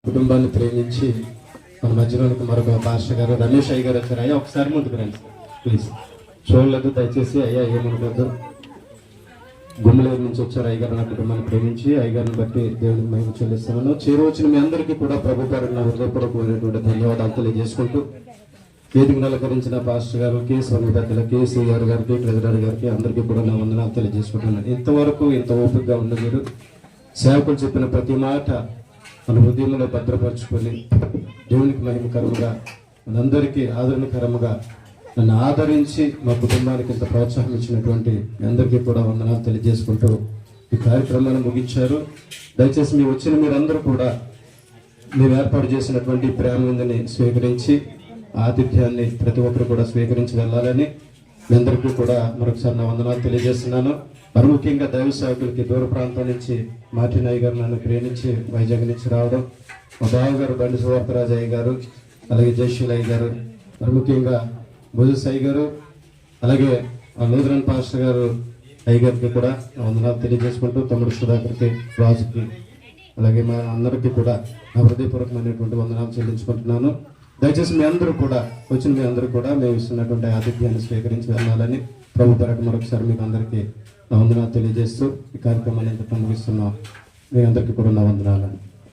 కుటుంబాన్ని ప్రేమించి మన మధ్యలోనికి మరొక పాస్టర్ గారు రమేష్ అయ్య గారు వచ్చారు. అయ్యా ఒకసారి ముందుకు రండి ప్లీజ్. చూడలేదు దయచేసి. అయ్యా ఏమనుకోద్దు. గుమ్మలేరు నుంచి వచ్చారు అయ్యగారు. నా కుటుంబాన్ని ప్రేమించి అయ్యగారిని బట్టి దేవునికి మహిమ చెల్లిస్తున్నాను. చేరువచ్చిన మీ అందరికీ కూడా ప్రభు పేరు నా హృదయపూర్వకమైనటువంటి ధన్యవాదాలు తెలియజేసుకుంటూ వేదికను అలంకరించిన పాస్టర్ గారు, స్వామి పెద్దల సిఆర్ గారికి, ట్రెజరర్ గారికి అందరికీ కూడా నా వందనాలు తెలియజేసుకుంటున్నాను. ఇంతవరకు ఇంత ఓపికగా ఉన్న మీరు సేవకులు చెప్పిన ప్రతి మాట మన హృదయంలో భద్రపరుచుకొని దేవునికి మహిమకరముగా మనందరికీ ఆదరణకరముగా నన్ను ఆదరించి మా కుటుంబానికి ఇంత ప్రోత్సాహం ఇచ్చినటువంటి మీ అందరికీ కూడా వందనాలు తెలియజేసుకుంటూ ఈ కార్యక్రమాన్ని ముగించారు. దయచేసి మీ వచ్చిన మీరందరూ కూడా మీరు ఏర్పాటు చేసినటువంటి ప్రేమ విందుని స్వీకరించి ఆతిథ్యాన్ని ప్రతి ఒక్కరు కూడా స్వీకరించి వెళ్ళాలని మీ అందరికీ కూడా మరొకసారి నా వందనాలు తెలియజేస్తున్నాను. మరి ముఖ్యంగా దైవ సేవకులకి దూర ప్రాంతం నుంచి మార్టిన్ అయ్య గారు నన్ను ప్రేమించి వైజాగ్ నుంచి రావడం, మా బావగారు బండి సువార్తరాజు అయ్య గారు, అలాగే జయశీల్ అయ్య గారు, మరి ముఖ్యంగా మోజస్ అయ్య గారు, అలాగే మా లూథరన్ పాస్టర్ గారు అయ్య గారికి కూడా వందనాలు తెలియజేసుకుంటూ తమ్ముడు సుధాకర్కి, రాజుకి, అలాగే మా అందరికీ కూడా నా హృదయపూర్వకమైనటువంటి వందనాలు చెల్లించుకుంటున్నాను. దయచేసి మీ అందరూ కూడా వచ్చిన మీ అందరూ కూడా మేము ఇస్తున్నటువంటి ఆతిథ్యాన్ని స్వీకరించి వెళ్ళాలని ప్రభు పేరట మరొకసారి మీకు అందరికీ నా వందనాలు తెలియజేస్తూ ఈ కార్యక్రమాన్ని ఇంతకు ముగిస్తున్నాం. మీ అందరికీ కూడా నా వందనాలని